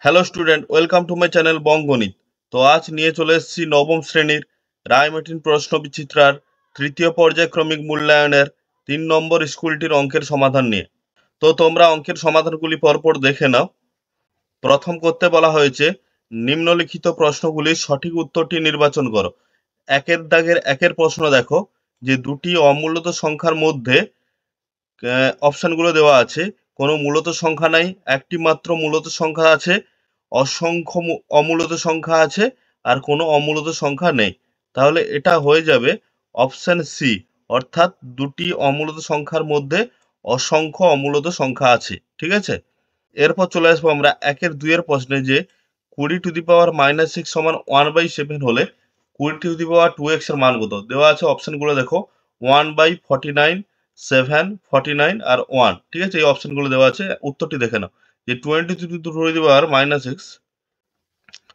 Hello student, welcome to my channel বঙ্গণিত। তো আজ নিয়ে চলে এসেছি নবম শ্রেণীর রায়মার্টিন প্রশ্ন বিচিত্রার তৃতীয় পর্যায়ক্রমিক মূল্যায়নের 3 নম্বর স্কুলটির অঙ্কের সমাধান নিয়ে। তো তোমরা অঙ্কের সমাধানগুলি পরপর দেখে নাও। প্রথম করতে বলা হয়েছে নিম্নলিখিত প্রশ্নগুলির সঠিক উত্তরটি নির্বাচন করো। একের দাগের একের প্রশ্ন দেখো যে দুটি অমূলত সংখ্যার মধ্যে অপশনগুলো দেওয়া আছে। কোনো মূলত সংখ্যা নাই, একটি মাত্র মূলত সংখ্যা আছে, অসংখ্য অমূলত সংখ্যা আছে, আর কোনো অমূলত সংখ্যা নেই। তাহলে এটা হয়ে যাবে অপশন সি, অর্থাৎ দুটি অমূলত সংখ্যার মধ্যে অসংখ্য অমূলত সংখ্যা আছে। ঠিক আছে, এরপর চলে আসবো আমরা একের দুইয়ের প্রশ্নে যে 20⁻⁻6 সমান 1/7 হলে 20⁻2x এর মান কত দেওয়া আছে। অপশনগুলো দেখো 1/49, 7, 49 আর 1। ঠিক আছে, এই অপশনগুলো দেওয়া আছে। উত্তরটি দেখে নাও যে 20⁻⁻6,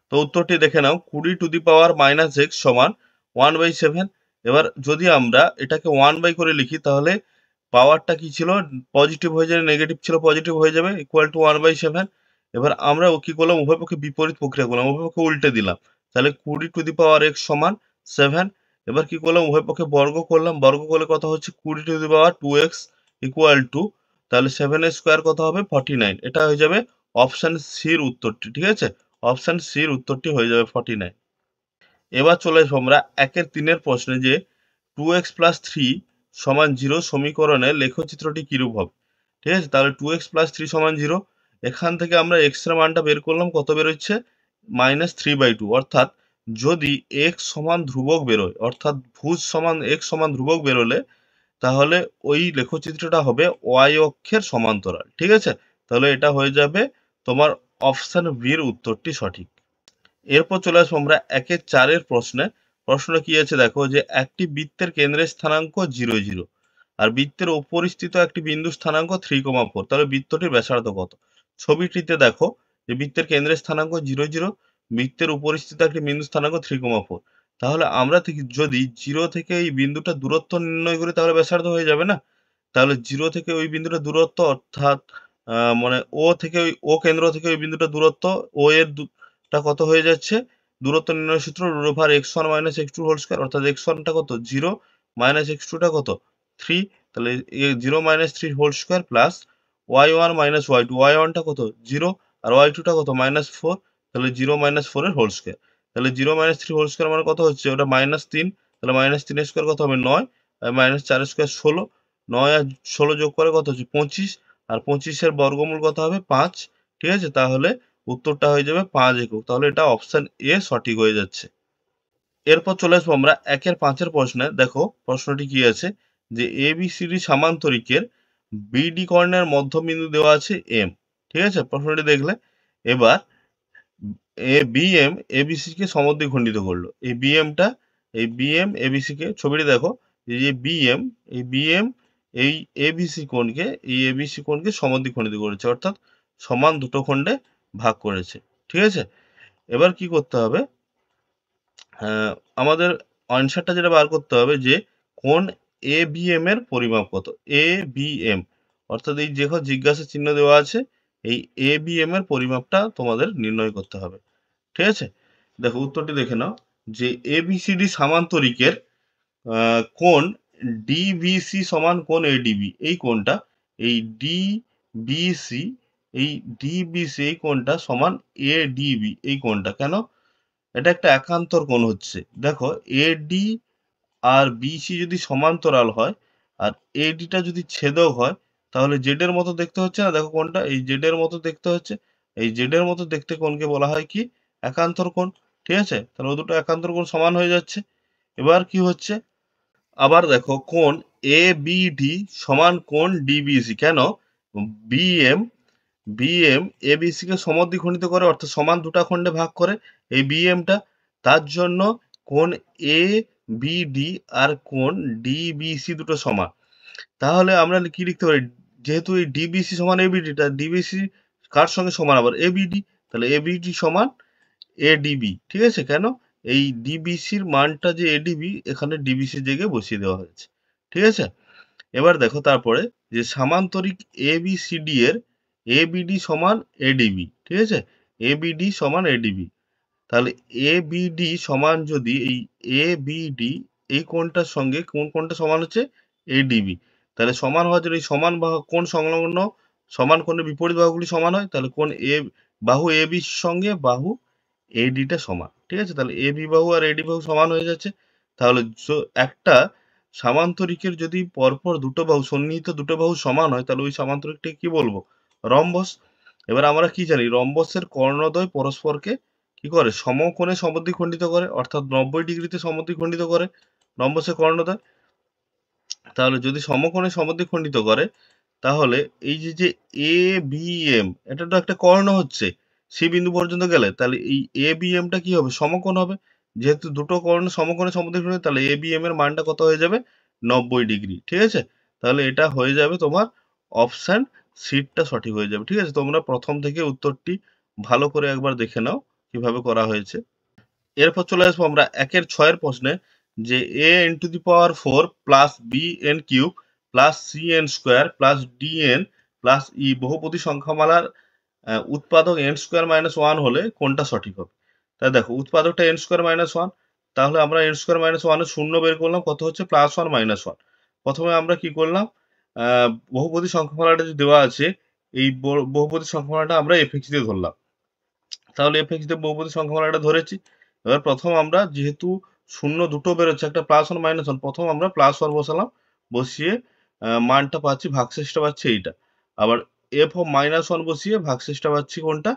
তো উত্তরটি দেখে নাও 20⁻⁻6 সমান 1/7। এবার যদি আমরা এটাকে 1 করে লিখি তাহলে পাওয়ারটা কি ছিল, পজিটিভ হয়ে যাবে, নেগেটিভ ছিল পজিটিভ হয়ে যাবে, ইকুয়াল টু 1/7। এবার আমরা কি করলাম, উভয় পক্ষে বিপরীত প্রক্রিয়া করলাম, উভয় পক্ষে উল্টে দিলাম। তাহলে 20⁻x সমান 7। এবার কি করলাম, উভয় পক্ষে বর্গ করলাম, বর্গ করলে কত হচ্ছে 20⁻2x ইকুয়াল টু, তাহলে 7 এর স্কোয়ার কত হবে 49। এটা হয়ে যাবে অপশন সির উত্তরটি। ঠিক আছে, অপশন সির উত্তরটি হয়ে যাবে 49। এবার চলে আসবো আমরা একের তিনের প্রশ্নে যে 2x+3 সমান 0 সমীকরণে লেখচিত্রটি কিরূপ হবে। ঠিক আছে, তাহলে 2x+3 সমান 0, এখান থেকে আমরা x এর মানটা বের করলাম, কত বেরোচ্ছে -3/2। অর্থাৎ যদি x সমান ধ্রুবক বেরোয়, অর্থাৎ ভুজ সমান x সমান ধ্রুবক বেরোলে তাহলে ওই লেখচিত্রটা হবে y অক্ষের সমান্তরাল। ঠিক আছে, তাহলে এটা হয়ে যাবে তোমার অপশন বির উত্তরটি সঠিক। এরপর চলে আসবো আমরা একের চারের প্রশ্নে। প্রশ্নটা কি আছে দেখো যে একটি বৃত্তের কেন্দ্রের স্থানাঙ্ক 0, 0 আর বৃত্তের উপরিস্থিত একটি বিন্দু স্থানাঙ্ক 3,4। তাহলে বৃত্তটির ব্যাসার্ধ কত। ছবিটিতে দেখো যে বৃত্তের কেন্দ্রের স্থানাঙ্ক 0, 0, বৃত্তের উপরিস্থিত একটি বিন্দু স্থানাঙ্ক 3,4। তাহলে আমরা যদি 0 থেকে এই বিন্দুটা দূরত্ব নির্ণয় করি তাহলে ব্যাসার্ধ হয়ে যাবে না। তাহলে 0 থেকে ওই বিন্দুটা দূরত্ব, অর্থাৎ মানে ও থেকে ও কেন্দ্র থেকে ওই বিন্দুটা দূরত্ব, ও এর টা কত হয়ে যাচ্ছে, দূরত্ব নির্ণয় সূত্র √x1 - x2 অর্থাৎ x1 টা কত 0, -x2 টা কত 3। তাহলে 0 - 3 প্লাস y1 - y2, y1 টা কত 0 আর y2 টা কত -4। তাহলে 0 - 4 এর হোল স্কয়ার। তাহলে 0 - 3 মানে কত হচ্ছে, ওটা -3। তাহলে -3 এর স্কয়ার কত হবে 9, আর -4 এর স্কয়ার 16। 9 আর 16 যোগ করে কত হচ্ছে 25, আর 25 এর বর্গমূল কত হবে 5। ঠিক আছে, তাহলে উত্তরটা হয়ে যাবে 5 একক। তাহলে এটা অপশন এ সঠিক হয়ে যাচ্ছে। এরপর চলে আসবো আমরা একের 5-এর প্রশ্নে। দেখো প্রশ্নটি কি আছে যে এবিসিডি সামান্তরিকের বিডি কর্ণের মধ্যবিন্দু দেওয়া আছে এম। ঠিক আছে, প্রশ্নটি দেখলে এবার বিএম এবিসি কে সমদ্বিখণ্ডিত করলো। এই বিএম এবিসি কে, ছবিটি দেখো এই যে বিএম এই এবিসি কোণকে সমদ্বিখণ্ডিত করেছে, অর্থাৎ সমান দুটো খণ্ডে ভাগ করেছে। ঠিক আছে, এবার কি করতে হবে, আমাদের অ্যান্সারটা যেটা বার করতে হবে যে কোণ এবিএম এর পরিমাপ কত। এবিএম অর্থাৎ এই দেখো জিজ্ঞাসা চিহ্ন দেওয়া আছে, এই এবিএম এর পরিমাপটা তোমাদের নির্ণয় করতে হবে। ঠিক আছে, দেখো উত্তরটি দেখে নাও যে এবিসিডি সামান্তরিকের কোণ ডিবিসি সমান কোণ এডিবি। এই কোণটা, এই ডিবিসি এই কোণটা সমান এডিবি। এই কোণটা কেন, এটা একটা একান্তর কোণ হচ্ছে। দেখো এডি আর বিসি যদি সমান্তরাল হয় আর এডিটা যদি ছেদক হয় তাহলে জেড এর মতো দেখতে হচ্ছে না। দেখো কোণটা এই জেড এর মতো দেখতে হচ্ছে, এই জেড এর মতো দেখতে কোণকে বলা হয় কি একান্তর কোণ। ঠিক আছে, তাহলে ও দুটো একান্তর কোণ সমান হয়ে যাচ্ছে। এবার কি হচ্ছে, আবার দেখো কোণ এবিডি সমান কোণ ডিবিসি। কেন, বিএম বিএম এবিসি কে সমদ্বিখণ্ডিত করে, অর্থাৎ সমান দুটা খণ্ডে ভাগ করে এই বিএমটা। তার জন্য কোণ এ বিডি আর কোণ ডিবিসি দুটো সমান। তাহলে আমরা কি লিখতে পারি, যেহেতু এই ডিবিসি সমান এবিডি, তা ডিবিসি কার সঙ্গে সমান আবার এবিডি, তাহলে এবিডি সমান এডিবি। ঠিক আছে, কেন এই ডিবিসির মানটা যে এডিবি, এখানে ডিবিসির জায়গায় বসিয়ে দেওয়া হয়েছে। ঠিক আছে, এবার দেখো তারপরে যে সামান্তরিক এবিসিডি এর এবিডি সমান এডিবি। ঠিক আছে, এবিডি সমান এডিবি। তাহলে এবিডি সমান যদি এই এবিডি এই কোণটার সঙ্গে কোন কোণটা সমান হচ্ছে এডিবি, তাহলে সমান হওয়ার জন্য এই সমান বাহু কোণ সংলগ্ন সমান কোণের বিপরীত বাহুগুলি সমান হয়, তাহলে কোণ এ বাহু এবির সঙ্গে বাহু এডিটা সমান। ঠিক আছে, তাহলে এবি বাহু আর এডি বাহু সমান হয়ে যাচ্ছে। তাহলে একটা সামান্তরিকের যদি পরপর দুটো বাহু সন্নিহিত দুটো বাহু সমান হয় তাহলে ওই সামান্তরিকটাকে কি বলবো? রম্বস। এবার আমরা কি জানি রম্বসের কর্ণদ্বয় পরস্পরকে কি করে সমকোণে সমদ্বিখণ্ডিত করে, অর্থাৎ 90 ডিগ্রিতে সমদ্বিখণ্ডিত করে রম্বসের কর্ণদ্বয়। তাহলে যদি সমকোণে সমদ্বিখণ্ডিত করে তাহলে এই যে এ বি এম এটা তো একটা কর্ণ হচ্ছে সি বিন্দু পর্যন্ত গেলে, তাহলে এই এ বি এমটা কি হবে? সমকোণ হবে। যেহেতু দুটো কর্ণ সমকোণে সমদ্বিখণ্ডিত তাহলে এ বি এম এর মানটা কত হয়ে যাবে? 90 ডিগ্রি। ঠিক আছে, তাহলে এটা হয়ে যাবে তোমার অপশন সিটটা সঠিক হয়ে যাবে। ঠিক আছে, তোমরা প্রথম থেকে উত্তরটি ভালো করে একবার দেখে নাও কিভাবে করা হয়েছে। এরপর চলে আসবো আমরা 1-6 প্রশ্নে, যে a into the power 4 plus b n cube plus C N square plus D N plus E বহুপদী সংখ্যামালার উৎপাদক n স্কোয়ার মাইনাস 1 হলে কোনটা সঠিক হবে? তাই দেখো উৎপাদকটা n স্কোয়ার মাইনাস 1, তাহলে আমরা n স্কোয়ার মাইনাস 1 এর শূন্য বের করলাম, কত হচ্ছে? Plus 1 minus 1। প্রথমে আমরা কি করলাম, বহুপদী সংখ্যামালাটা যে দেওয়া আছে এই বহুপদী সংখ্যামালাটা আমরা এফএক্স দিয়ে ধরলাম, তাহলে এফএক্স দিয়ে বহুপদী সংখ্যামালাটা ধরেছি। এবার প্রথম আমরা যেহেতু শূন্য দুটো বেরোচ্ছে, একটা প্লাস ওয়ান মাইনাস ওয়ান, প্রথম আমরা প্লাস ওয়ান বসালাম, বসিয়ে মানটা পাচ্ছি ভাগশেষটা পাচ্ছি এইটা। আবার এফ অফ মাইনাস ওয়ান বসিয়ে ভাগশেষটা পাচ্ছি কোনটা?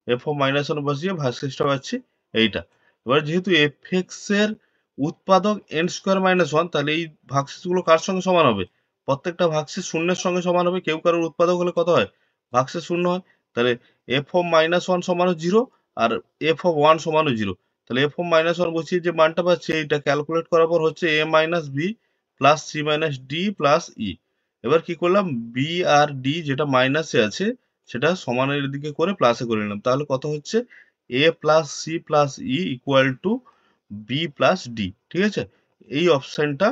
এফ অফ মাইনাস ওয়ান বসিয়ে ভাগশেষটা পাচ্ছি এইটা। এবার যেহেতু এফএক্স এর উৎপাদক এন স্কোয়ার মাইনাস ওয়ান, তাহলে এই ভাগশেষগুলো কার সঙ্গে সমান হবে? প্রত্যেকটা ভাগশেষ শূন্যের সঙ্গে সমান হবে। কেউ কারোর উৎপাদক হলে কত হয়? ভাগশেষ শূন্য হয়। তাহলে এফ অফ মাইনাস ওয়ান সমান জিরো আর এফ অফ ওয়ান সমানও জিরো। তাহলে এফ অফ মাইনাস ওয়ান বসিয়ে যে মানটা পাচ্ছি এইটা ক্যালকুলেট করার পর হচ্ছে A minus B plus C minus D plus E. এবার কি করলাম, বি আর ডি যেটা মাইনাসে আছে সেটা সমানের দিকে করে প্লাসে করে নিলাম, তাহলে কত হচ্ছে? A plus C plus E equal to B plus D. ঠিক আছে, এই অপশনটা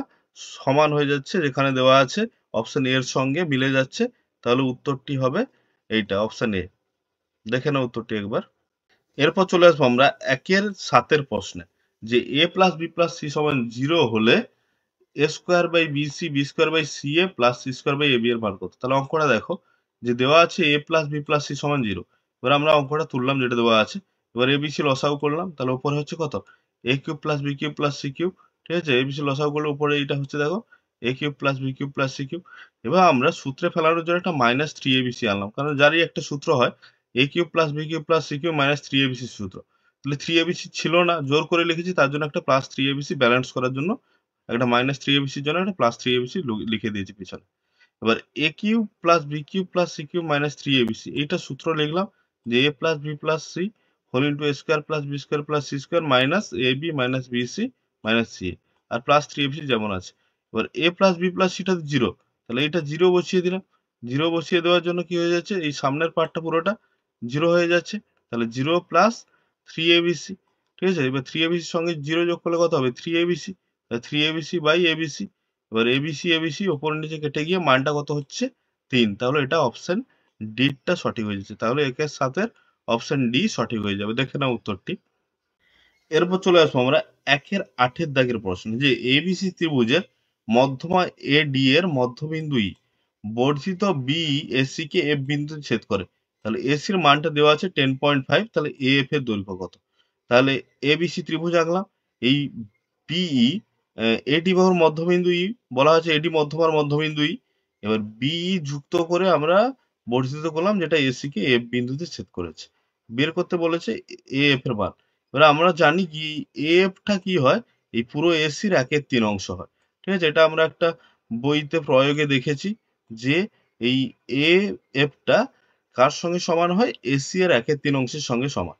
সমান হয়ে যাচ্ছে যেখানে দেওয়া আছে অপশন এর সঙ্গে মিলে যাচ্ছে, তাহলে উত্তরটি হবে এইটা অপশন এ। দেখে নাও উত্তরটি একবার। এরপর চলে আসবো আমরা 1-7 প্রশ্নে, যে a plus B plus C সমান 0 হলে A square by BC B square by C A plus C square by A B এর মান কত? তাহলে অঙ্কটা দেখো, যে দেওয়া আছে a plus B plus C সমান 0। এবার আমরা অঙ্কটা তুললাম যেটা দেওয়া আছে, এবার এবিসি লসাগু করলাম, তাহলে উপরে হচ্ছে কত? A cube plus B cube plus C cube. ঠিক আছে, এবিসি লসাগু করলে উপরে এইটা হচ্ছে দেখো A cube plus B cube plus C cube. এবার আমরা সূত্রে ফেলানোর জন্য একটা মাইনাস থ্রি এবিসি আনলাম, কারণ যারই একটা সূত্র হয় A cube plus B cube plus C cube minus three ABC সূত্র। তাহলে থ্রি এবিসি ছিল না, জোর করে লিখেছি, তার জন্য একটা প্লাস থ্রি এবিসি ব্যালেন্স করার জন্য একটা মাইনাস থ্রি এবিসির জন্য একটা প্লাস থ্রি এবিসি লিখে দিয়েছি পিছনে। এবার A cube plus B cube plus C cube minus three ABC এইটা সূত্র লিখলাম, যে A plus B plus C whole into A square plus B square plus C square minus A B minus B C minus C আর plus three ABC যেমন আছে। এবার A plus B plus সিটা zero, তাহলে এইটা zero বসিয়ে দিলাম। Zero বসিয়ে দেওয়ার জন্য কি হয়ে যাচ্ছে, এই সামনের পার্টটা পুরোটা জিরো হয়ে যাচ্ছে, তাহলে জিরো প্লাস থ্রি এবিসি। ঠিক আছে, এবার থ্রি এবিসির সঙ্গে জিরো যোগ করলে কত হবে? Three ABC. Three ABC by ABC, এবার এবিসি এবিসি ওপর নিচে কেটে গিয়ে মানটা কত হচ্ছে? 3। তাহলে এটা অপশন ডিটা সঠিক হয়ে যাচ্ছে, তাহলে একের সাথে অপশন ডি সঠিক হয়ে যাবে। দেখে নাও উত্তরটি। এরপর চলে আসবো আমরা 1-8 দাগের প্রশ্ন, যে এবিসি ত্রিভুজের মধ্যমা এ ডি এর মধ্যবিন্দু ই বর্ধিত বি এসি কে এফ বিন্দুতে ছেদ করে, তাহলে এসির মানটা দেওয়া আছে 10.5, তাহলে এ এফ এর দৈর্ঘ্য কত? তাহলে এবিসি ত্রিভুজ আঁকলাম, এই বিই এডি বাহুর মধ্যবিন্দু ই বলা হয়েছে এডি মধ্যমার মধ্যবিন্দু ই। এবার বিই যুক্ত করে আমরা বর্ধিত করলাম যেটা এসি কে এফ বিন্দুতে ছেদ করেছে, বের করতে বলেছে এ এফ এর মান। এবার আমরা জানি কি এফটা কি হয়, এই পুরো এসির 1/3 অংশ হয়। ঠিক আছে, এটা আমরা একটা বইতে প্রয়োগে দেখেছি, যে এই এ এফটা কার সঙ্গে সমান হয়? এসি এর 1/3 অংশের সঙ্গে সমান।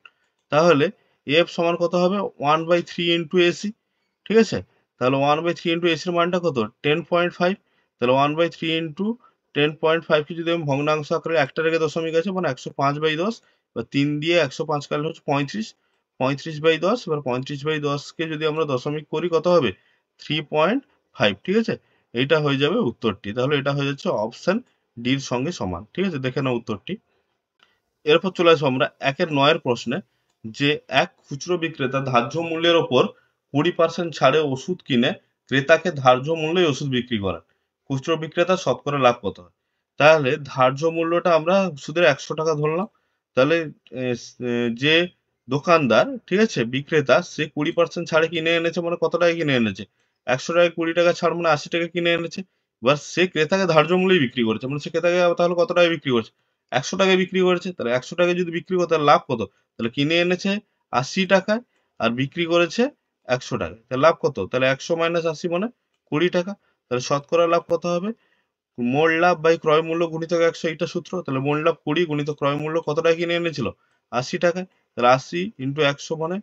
তাহলে এফ সমান কত হবে? 1/3 ইন্টু এসি। ঠিক আছে, তাহলে 1/3 ইন্টু এসির মানটা কত? 10.5। তাহলে 1/3 ইন্টু 10.5 কে যদি আমি ভগ্নাংশ আকারে একটা রেখে দশমিক আছে মানে 105/10, বা 3 দিয়ে 105 কাটলে হচ্ছে 35, 35/10। এবার 35/10 কে যদি আমরা দশমিক করি কত হবে? 3.5। ঠিক আছে, এইটা হয়ে যাবে উত্তরটি, তাহলে এটা হয়ে যাচ্ছে অপশন ডির সঙ্গে সমান। ঠিক আছে, দেখে নাও উত্তরটি। এরপর চলে আসবো আমরা 1-9 প্রশ্নে, যে এক খুচরো বিক্রেতা ধার্য মূল্যের ওপর 20% ছাড়ে ওষুধ কিনে ক্রেতাকে ধার্য মূল্যে ওষুধ বিক্রি করেন, খুচরো বিক্রেতা শতকরা লাভ কত হয়? তাহলে ধার্য মূল্যটা আমরা ওষুধের 100 টাকা ধরলাম। তাহলে যে দোকানদার, ঠিক আছে, বিক্রেতা, সে 20% ছাড়ে কিনে এনেছে, মানে কত টাকা কিনে এনেছে? 100 টাকায় 20 টাকা ছাড় মানে 80 টাকা কিনে এনেছে। এবার সে ক্রেতাকে ধার্য মূল্যেই বিক্রি করেছে, মানে সে ক্রেতাকে তাহলে কত টাকায় বিক্রি করছে? 100 টাকায় বিক্রি করেছে। তাহলে 100 টাকায় যদি বিক্রি করে তাহলে লাভ কত? তাহলে কিনে এনেছে 80 টাকায় আর বিক্রি করেছে 100 টাকায়, তাহলে লাভ কত? তাহলে 100 মাইনাস 80 মানে 20 টাকা। তাহলে শতকরা লাভ কত হবে? মোট লাভ বাই ক্রয় মূল্য গুণিতক 100, এইটা সূত্র। তাহলে মোট লাভ 20 গুণিতক ক্রয় মূল্য কত টাকায় কিনে এনেছিল? 80 টাকায়। তাহলে 80 ইন্টু 100 মানে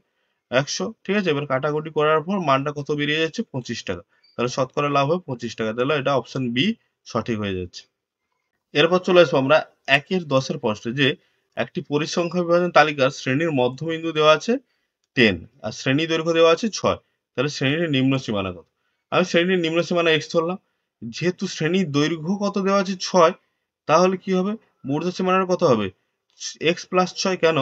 100, ঠিক আছে। এবার কাটাকুটি করার পর মানটা কত বেরিয়ে যাচ্ছে? 25 টাকা। তাহলে শতকরা লাভ হবে 25 টাকা। তাহলে এটা অপশন বি সঠিক হয়ে যাচ্ছে। এরপর চলে আসবো আমরা 1-10 প্রশ্নে, যে একটি পরিসংখ্যা বিভাজন তালিকার শ্রেণীর মধ্যবিন্দু দেওয়া আছে 10 আর শ্রেণী দৈর্ঘ্য দেওয়া আছে 6। তাহলে শ্রেণীর নিম্ন সীমানা কত? আমি শ্রেণীর নিম্ন সীমানা x ধরলাম। যেহেতু শ্রেণীর দৈর্ঘ্য কত দেওয়া আছে 6, তাহলে কি হবে? ঊর্ধ্ব সীমানার কত হবে? x plus 6। কেন?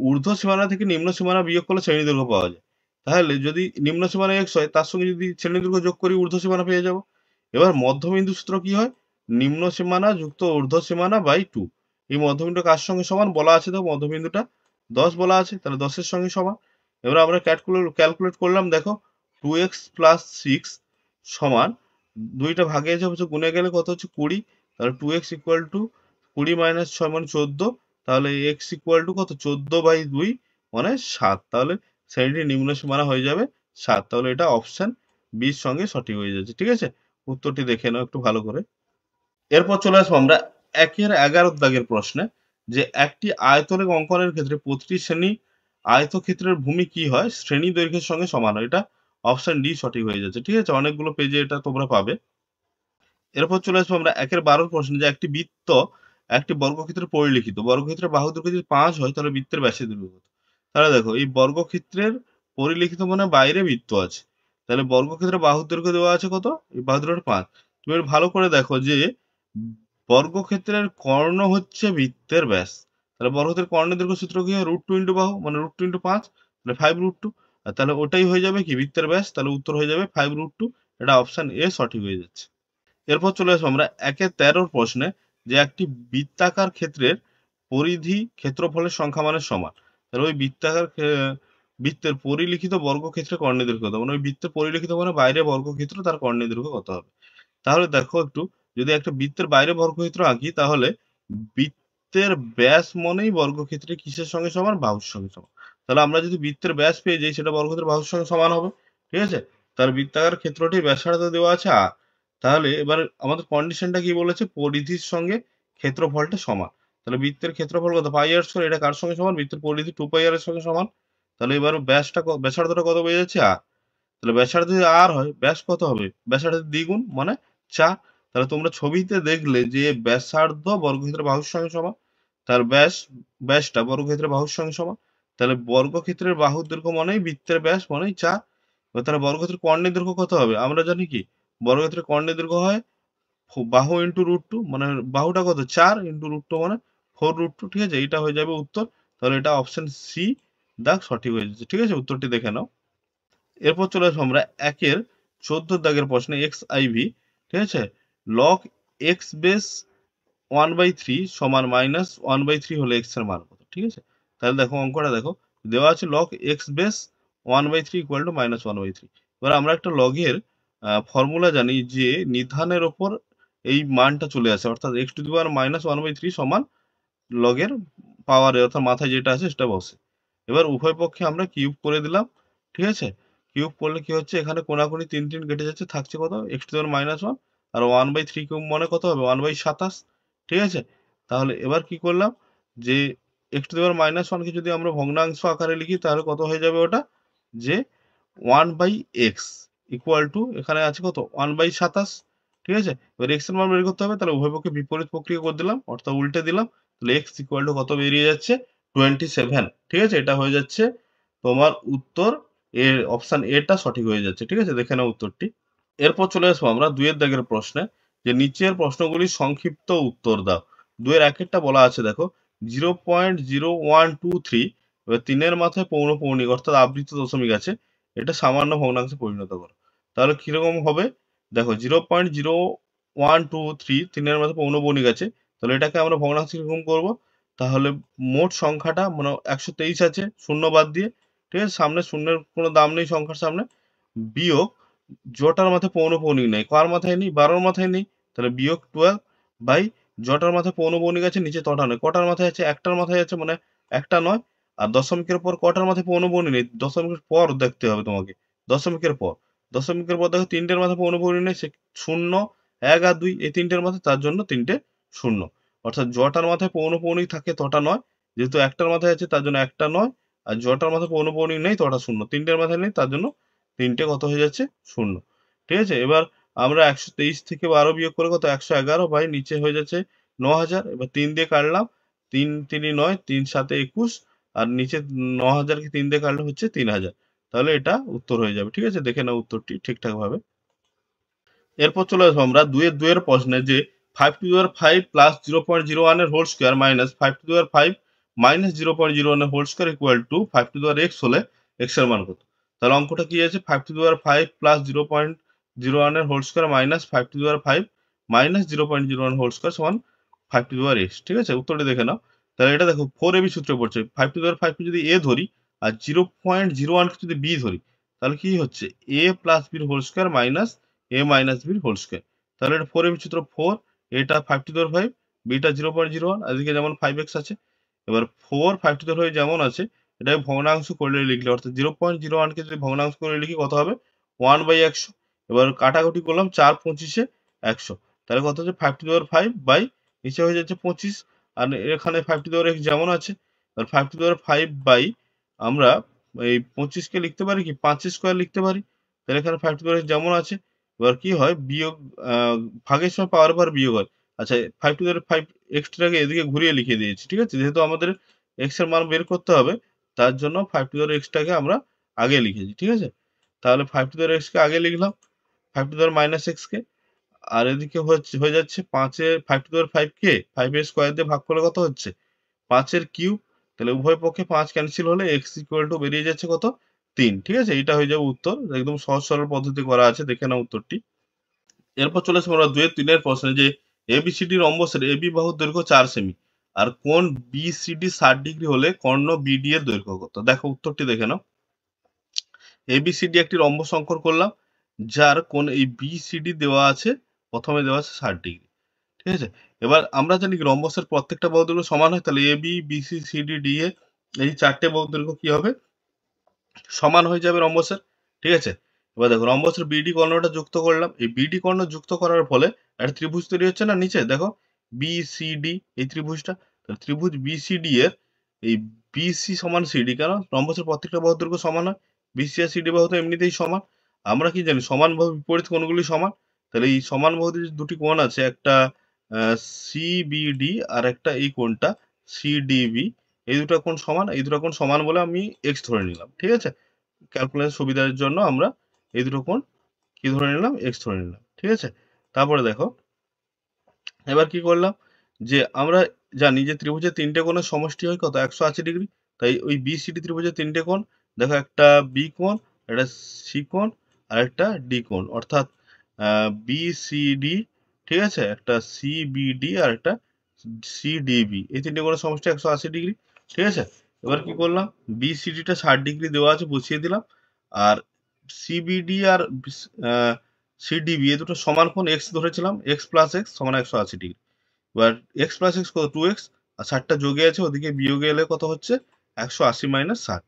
ঊর্ধ্ব সীমানা থেকে নিম্ন সীমানা বিয়োগ করলে শ্রেণী দৈর্ঘ্য পাওয়া যায়। তাহলে যদি নিম্ন সীমানা x হয়, তার সঙ্গে যদি শ্রেণী দৈর্ঘ্য যোগ করি, ঊর্ধ্ব সীমানা পেয়ে যাব। এবার মধ্যবিন্দু সূত্র কি হয়? নিম্ন সীমানা যুক্ত ঊর্ধ্ব সীমানা বাই 2। এই মধ্যবিন্দু কার সঙ্গে সমান বলা আছে? তো মধ্যবিন্দুটা 10 বলা আছে, তাহলে 10 এর সঙ্গে সমান। এবার আমরা ক্যালকুলেট করলাম, দেখো 2x প্লাস 6 সমান 2টা ভাগে হচ্ছে গুণে গেলে কত হচ্ছে? 20। তাহলে 2x ইকুয়াল টু 20 মাইনাস 6 মানে 14। তাহলে x ইকুয়াল টু কত? 14/2 মানে 7। তাহলে শ্রেণীটির নিম্ন সীমানা হয়ে যাবে 7। তাহলে এটা অপশন বির সঙ্গে সঠিক হয়ে যাচ্ছে, ঠিক আছে। উত্তরটি দেখে নাও একটু ভালো করে। এরপর চলে আসবো আমরা 1-11 দাগের প্রশ্নে, যে একটি আয়তনের অঙ্কনের ক্ষেত্রে প্রতিটি শ্রেণী আয়তক্ষেত্রের ভূমি কি হয়? শ্রেণী দৈর্ঘ্যের সঙ্গে সমান হয়। এটা অপশন ডি সঠিক হয়ে যাচ্ছে, ঠিক আছে। অনেকগুলো পেজে এটা তোমরা পাবে। এরপর চলে আসবো আমরা 1-12 প্রশ্নে, যে একটি বৃত্ত একটি বর্গক্ষেত্রে পরিলিখিত, বর্গক্ষেত্রের বাহু দৈর্ঘ্য যদি 5 হয়, তাহলে বৃত্তের ব্যাসের দৈর্ঘ্য কত? তাহলে দেখো, এই বর্গক্ষেত্রের পরিলিখিত মানে বাইরে বৃত্ত আছে। তাহলে বর্গক্ষেত্রের বাহুর দৈর্ঘ্য দেওয়া আছে কত? এই বাহুর দৈর্ঘ্য 5। তুমি একটু ভালো করে দেখো যে বর্গক্ষেত্রের কর্ণ হচ্ছে বৃত্তের ব্যাস। তাহলে বর্গক্ষেত্রের কর্ণের দৈর্ঘ্য সূত্র কি হয়? √2 ইন্টু বাহু মানে √2 ইন্টু 5, তাহলে 5√2। আর তাহলে ওটাই হয়ে যাবে কি? বৃত্তের ব্যাস। তাহলে উত্তর হয়ে যাবে 5√2। এটা অপশন এ সঠিক হয়ে যাচ্ছে। এরপর চলে আসবো আমরা 1-13 প্রশ্নে, যে একটি বৃত্তাকার ক্ষেত্রের পরিধি ক্ষেত্রফলের সংখ্যা মানের সমান। তাহলে ওই বৃত্তের পরিলিখিত বর্গক্ষেত্রে কর্ণের দৈর্ঘ্য কত? মানে ওই বৃত্তের পরিলিখিত মানে বাইরে বর্গক্ষেত্র, তার কর্ণের দৈর্ঘ্য কত হবে? তাহলে দেখো একটু, যদি একটা বৃত্তের বাইরে বর্গক্ষেত্র আঁকি, তাহলে বৃত্তের ব্যাস মনেই বর্গক্ষেত্রে কিসের সঙ্গে সমান? বাহুর সঙ্গে সমান। তাহলে আমরা যদি বৃত্তের ব্যাস পেয়ে যাই, সেটা বর্গক্ষেত্রের বাহুর সঙ্গে সমান হবে, ঠিক আছে। তার বৃত্তাকার ক্ষেত্রটির ব্যাসার্ধ দেওয়া আছে আর। তাহলে এবার আমাদের কন্ডিশনটা কি বলেছে? পরিধির সঙ্গে ক্ষেত্রফলটা সমান। তাহলে বৃত্তের ক্ষেত্রফল কত? πr²। এটা কার সঙ্গে সমান? বৃত্তের পরিধি 2πr এর সঙ্গে সমান। তাহলে এবার ব্যাসার্ধটা কত পেয়ে যাচ্ছে? আর। তাহলে ব্যাসার্ধ যদি আর হয়, ব্যাস কত হবে? ব্যাসার্ধের দ্বিগুণ মানে 4। তাহলে তোমরা ছবিতে দেখলে যে ব্যাসার্ধ বর্গক্ষেত্রের বাহুর সঙ্গে সমান, তার ব্যাসটা বর্গক্ষেত্রের বাহুর সঙ্গে সমান। তাহলে বর্গক্ষেত্রের বাহুর দৈর্ঘ্য মানেই বৃত্তের ব্যাস মানেই 4। এবার তাহলে বর্গক্ষেত্রের কর্ণের দৈর্ঘ্য কত হবে? আমরা জানি কি, বর্গক্ষেত্রের কর্ণের দৈর্ঘ্য হয় বাহু ইন্টু √2, মানে বাহুটা কত? 4 ইন্টু √2 মানে 4√2, ঠিক আছে। এটা হয়ে যাবে উত্তর। তাহলে এটা অপশন সি দাগ সঠিক হয়ে যাচ্ছে, ঠিক আছে। উত্তরটি দেখে নাও। এরপর চলে আসবো আমরা 1-14 দাগের প্রশ্নে, xiv, ঠিক আছে। লগ এক্স বেস 1/3 সমান মাইনাস 1/3 হলে এক্স এর মান কত? ঠিক আছে। তাহলে দেখো অঙ্কটা দেখো, দেওয়া আছে log x base 1/3 equal to minus 1/3। এবার আমরা একটা লগের ফর্মুলা জানি, যে নিধানের ওপর এই মানটা চলে আসে, অর্থাৎ x to the power minus 1/3 সমান লগের পাওয়ারে, অর্থাৎ মাথায় যেটা আছে সেটা বসে। এবার উভয় পক্ষে আমরা কিউব করে দিলাম, ঠিক আছে। কিউব করলে কি হচ্ছে? এখানে কোনাকুনি 3 3 কেটে যাচ্ছে, থাকছে কত? X to the power minus 1। আর 1/3 কিউব মানে কত হবে? 1/27, ঠিক আছে। তাহলে এবার কি করলাম, যে x to the power minus 1 কে যদি আমরা ভগ্নাংশ আকারে লিখি, তাহলে কত হয়ে যাবে ওটা? যে 1/x ইকুয়াল টু, এখানে আছে কত? 1/27, ঠিক আছে। এবার এক্স এর মান বের করতে হবে, তাহলে উভয় পক্ষে বিপরীত প্রক্রিয়া করে দিলাম, অর্থাৎ উল্টে দিলাম। তাহলে এক্স ইকুয়াল টু কত বেরিয়ে যাচ্ছে? 27, ঠিক আছে। এটা হয়ে যাচ্ছে তোমার উত্তর। এর অপশন এটা সঠিক হয়ে যাচ্ছে, ঠিক আছে। দেখে নাও উত্তরটি। এরপর চলে আসবো আমরা 2 দাগের প্রশ্নে, যে নিচের প্রশ্নগুলির সংক্ষিপ্ত উত্তর দাও। 2-1 বলা আছে, দেখো, 0.0123, এবার 3-এর মাথায় পৌনঃপুনিক অর্থাৎ আবৃত দশমিক আছে, এটা সামান্য ভগ্নাংশে পরিণত করো। তাহলে কিরকম হবে দেখো, 0.0123 3-এর মাথায় পৌনঃপুনিক আছে, তাহলে এটাকে আমরা ভগ্নাংশে কিরকম করবো? তাহলে মোট সংখ্যাটা মানে 123 আছে শূন্য বাদ দিয়ে, ঠিক আছে, সামনে শূন্যের কোনো দাম নেই সংখ্যার সামনে, বিয়োগ জটার মাথায় পৌনঃপুনিক নেই, কার মাথায় নেই? 12-র মাথায় নেই, তাহলে বিয়োগ 12 বাই জটার মাথায় পৌনঃপুনিক আছে, নিচে তটা নয়, কটার মাথায় আছে? একটার মাথায় আছে, মানে একটা নয়। আর দশমিকের পর কটার মাথায় পৌনঃপুনিক নেই? দশমিকের পর দেখতে হবে তোমাকে, দশমিকের পর। দশমিকের পর দেখো 3টের মাথায় পৌনঃপুনিক নেই, সে 0, 1 আর 2 এই 3টের মাথায়, তার জন্য 3টে শূন্য। অর্থাৎ জটার মাথায় পৌনঃপুনিক থাকে তটা নয়, যেহেতু একটার মাথায় আছে তার জন্য একটা নয়, আর জটার মাথায় পৌনঃপুনিক নেই তটা শূন্য, 3টের মাথায় নেই তার জন্য 3টে কত হয়ে যাচ্ছে? শূন্য। ঠিক আছে, এবার আমরা 123 থেকে 12 বিয়োগ করে কত? 111 বাই নিচে হয়ে যাচ্ছে 9000, এবার 3 দিয়ে কাটলাম, 3 3 9, 3 7 21, আর নিচে 9000 কে 3 দিয়ে কাটলে হচ্ছে 3000। তাহলে এটা উত্তর হয়ে যাবে। ঠিক আছে, দেখে নাও উত্তরটি ঠিকঠাক ভাবে। এরপর চলে আসবো আমরা 2-এর প্রশ্নে, যে 5 টু দি পাওয়ার 5 প্লাস 0.01 এর whole square minus 5 to the power 5 minus 0.01 এর whole square equal to 5 to the power x হলে x এর মান কত? তাহলে অঙ্কটা কি আছে? 5 টু দি পাওয়ার 5 প্লাস 0.01 এর whole square minus 5 to the power 5 minus 0.01 whole square সমান 5 টু দি পাওয়ার x। ঠিক আছে, উত্তরটা দেখে নাও। তাহলে এটা দেখো 4ab সূত্রে পড়ছে, 5 টু দি পাওয়ার 5 কে যদি a ধরি আর 0.01 কে যদি b ধরি, তাহলে কি হচ্ছে? a প্লাস b এর whole square minus a minus b এর হোল স্কয়ার। তাহলে এটা 4ab সূত্র 4, এটা 5 টু দি পাওয়ার 5, বিটা 0.01, আর এদিকে যেমন 5x আছে। এবার 4 5 টু দি পাওয়ার 5 যেমন আছে, এটাকে ভগ্নাংশ করলে লিখলে, অর্থাৎ 0.01 কে যদি ভগ্নাংশ করে লিখি কত হবে? 1/100। এবার কাটাকুটি করলাম, 4 25 এ 100, তাহলে কত হচ্ছে? 5 টু দি পাওয়ার 5 বাই নিচে হয়ে যাচ্ছে 25, আর এখানে 5 টু দি পাওয়ার x যেমন আছে, আর 5 টু দি পাওয়ার 5 বাই আমরা এই 25 কে লিখতে পারি কি 5 স্কয়ার লিখতে পারি। তাহলে এখানে 5 টু দি পাওয়ার x যেমন আছে, এবার কি হয়? বিয়োগ ভাগের সময় পাওয়ার পর বিয়োগ হয়। আচ্ছা, 5 টু দি পাওয়ার 5 এক্সট্রাকে এদিকে ঘুরিয়ে লিখে দিয়েছি। ঠিক আছে, যেহেতু আমাদের x এর মান বের করতে হবে, তার জন্য 5 টু দি পাওয়ার x টাকে আমরা আগে লিখেছি। ঠিক আছে, তাহলে 5 টু দি পাওয়ার x কে আগে লিখলাম, 5 to the power minus x কে, আর এদিকে হয়ে যাচ্ছে 5 এ 5 টু দি পাওয়ার 5 কে 5 এর স্কয়ার দিয়ে ভাগ করলে কত হচ্ছে? 5 এর কিউব। তাহলে উভয় পক্ষে 5 ক্যানসেল হলে x ইকুয়াল টু বেরিয়ে যাচ্ছে কত? 3। ঠিক আছে, এইটা হয়ে যাবে উত্তর। একদম সহজ সরল পদ্ধতি করা আছে, দেখে নাও উত্তরটি। এরপর চলে আসবো আমরা 2-3 এর প্রশ্নে, যে ABCD রম্বসের AB বাহুর দৈর্ঘ্য 4 সেমি, আর কোণ BCD 60 ডিগ্রি হলে কর্ণ BD এর দৈর্ঘ্য কত? দেখো উত্তরটি দেখে নাও। ABCD একটি রম্বস অঙ্কন করলাম, যার কোণ এই BCD দেওয়া আছে, প্রথমে দেওয়া আছে 60 ডিগ্রি। ঠিক আছে, এবার আমরা জানি কি রম্বসের প্রত্যেকটা বাহু দৈর্ঘ্য সমান হয়, তাহলে AB BC CD DA এই 4টে বাহু দৈর্ঘ্য কি হবে? সমান হয়ে যাবে রম্বসের। ঠিক আছে, এবার দেখো রম্বসের বিডি কর্ণটা যুক্ত করলাম, এই বিডি কর্ণ যুক্ত করার ফলে একটা ত্রিভুজ তৈরি হচ্ছে না নিচে, দেখো বিসিডি, এই ত্রিভুজটা। তাহলে ত্রিভুজ বিসিডি এর এই বিসি সমান সিডি, কেন? রম্বসের প্রত্যেকটা বাহুর দৈর্ঘ্য সমান হয়, বিসি আর সিডি বাহু তো এমনিতেই সমান। আমরা কি জানি? সমান বাহু বিপরীত কোণগুলি সমান। তাহলে এই সমান বাহুতে যে দুটি কোণ আছে, একটা সিবিডি আর একটা এই কোণটা সিডিবি, এই দুটো কোণ সমান, এই দুটো কোণ সমান বলে আমি এক্স ধরে নিলাম। ঠিক আছে, ক্যালকুলেশন সুবিধার জন্য আমরা এই দুটো কোণ কি ধরে নিলাম? এক্স ধরে নিলাম। ঠিক আছে, তারপরে দেখো এবার কি করলাম, যে আমরা জানি যে ত্রিভুজের 3টে কোণের সমষ্টি হয় কত? 180 ডিগ্রি। তাই ওই বিসিডি ত্রিভুজের 3টে কোণ, দেখো একটা বি কোণ, একটা সি কোণ, আর একটা ডি কোণ, অর্থাৎ বিসিডি, ঠিক আছে, একটা সিবিডি আর একটা সিডিবি, এই 3টে কোণের সমষ্টি 180 ডিগ্রি। ঠিক আছে, এবার কি করলাম? বিসিডিটা 60 ডিগ্রি দেওয়া আছে, বসিয়ে দিলাম, আর সিবিডি আর সিডিবি এই দুটো সমান কোণ এক্স ধরেছিলাম, এক্স প্লাস এক্স সমান 180 ডিগ্রি। এবার এক্স প্লাস এক্স কত? 2x, আর 60টা যোগে আছে, ওদিকে বিয়োগে এলে কত হচ্ছে? 180 মাইনাস 60।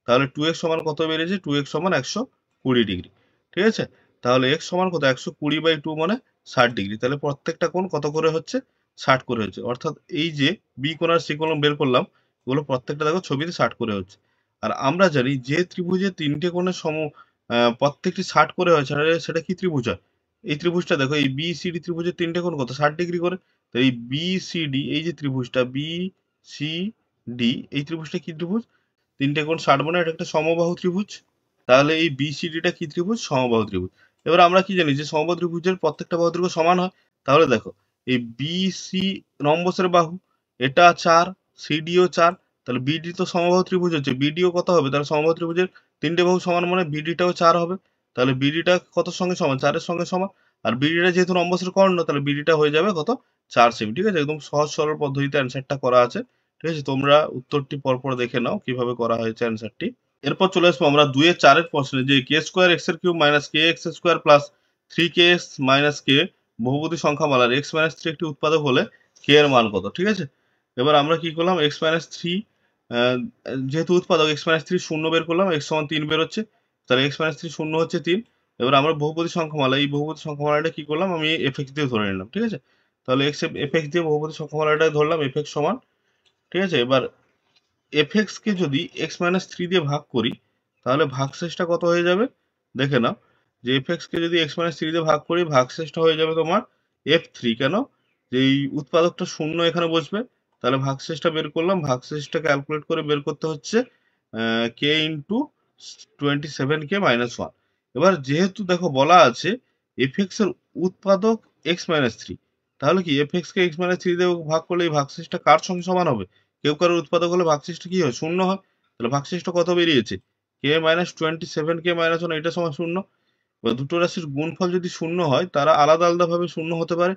তাহলে 2x সমান কত বেরিয়েছে? 2x সমান 120 ডিগ্রি। ঠিক আছে, তাহলে x সমান কত? 120 বাই 2 মানে 60 ডিগ্রি। তাহলে প্রত্যেকটা কোণ কত করে হচ্ছে? 60 করে হচ্ছে। অর্থাৎ এই যে বি কোণ আর সি কোণ বের করলাম, এগুলো প্রত্যেকটা দেখো ছবিতে 60 করে হচ্ছে। আর আমরা জানি যে ত্রিভুজে 3টে কোণের প্রত্যেকটি 60 করে হয়, সেটা কি ত্রিভুজ হয়? এই ত্রিভুজটা দেখো, এই বিসিডি ত্রিভুজের 3টে কোণ কত? 60 ডিগ্রি করে। তো এই বিসিডি, এই যে ত্রিভুজটা বিসিডি, এই ত্রিভুজটা কি ত্রিভুজ? 3টে কোণ 60 মানে এটা একটা সমবাহু ত্রিভুজ। তাহলে এই বিসিডিটা কি ত্রিভুজ? সমবাহু ত্রিভুজ। এবার আমরা কি জানি? যে সমবাহু ত্রিভুজের প্রত্যেকটা বাহু দৈর্ঘ্য সমান হয়। তাহলে দেখো এই বিসি রম্বসের বাহু, এটা 4, সিডিও 4, তাহলে বিডি তো সমবাহু ত্রিভুজ হচ্ছে, বিডিও কত হবে? তাহলে সমবাহু ত্রিভুজের 3টে বাহু সমান মানে বিডিটাও 4 হবে। তাহলে বিডিটা কতর সঙ্গে সমান? 4 এর সঙ্গে সমান। আর বিডিটা যেহেতু রম্বসের কর্ণ, তাহলে বিডিটা হয়ে যাবে কত? 4 সেমি। ঠিক আছে, একদম সহজ সরল পদ্ধতিতে অ্যান্সারটা করা আছে। ঠিক আছে, তোমরা উত্তরটি পরপর দেখে নাও কিভাবে করা হয়েছে অ্যান্সারটি। এরপর চলে আসবো আমরা 2 এর 4 এর প্রশ্নে, যে কে স্কোয়ার এক্স এর cube minus K X square plus 3ks minus K বহুপদী সংখ্যামালার x মাইনাস 3 একটি উৎপাদক হলে কে এর মান কত? ঠিক আছে, এবার আমরা কি করলাম, x মাইনাস 3 যেহেতু উৎপাদক x মাইনাস 3 শূন্য বের করলাম, x সমান 3 বেরোচ্ছে, তাহলে x মাইনাস 3 শূন্য হচ্ছে 3। এবার আমরা বহুপদী সংখ্যামালা, এই বহুপদী সংখ্যামালাটা কি করলাম, আমি fx দিয়ে ধরে নিলাম। ঠিক আছে, তাহলে fx দিয়ে বহুপদী সংখ্যামালাটা ধরলাম, fx সমান, ঠিক আছে, এবার fx কে যদি x মাইনাস 3 দিয়ে ভাগ করি, তাহলে ভাগশেষটা কত হয়ে যাবে দেখে নাও, যে fx কে যদি x মাইনাস 3 দিয়ে ভাগ করি, ভাগশেষটা হয়ে যাবে তোমার f3। কেন? যে এই উৎপাদকটা শূন্য এখানে বসবে, তাহলে ভাগশেষটা বের করলাম, ভাগশেষটা ক্যালকুলেট করে বের করতে হচ্ছে k ইন্টু 27k মাইনাস 1। এবার যেহেতু দেখো বলা আছে fx এর উৎপাদক x মাইনাস 3, তাহলে কি fx কে x মাইনাস 3 দিয়ে ভাগ করলে এই ভাগশেষটা কার সঙ্গে সমান হবে? কেউ কারোর উৎপাদক হলে ভাগশেষটা কি হয়? শূন্য হয়। তাহলে ভাগশেষটা কত বেরিয়েছে? কে মাইনাস 27k মাইনাস 1, এটা সমান শূন্য। এবার দুটো রাশির গুণফল যদি শূন্য হয়, তারা আলাদা আলাদা ভাবে শূন্য হতে পারে,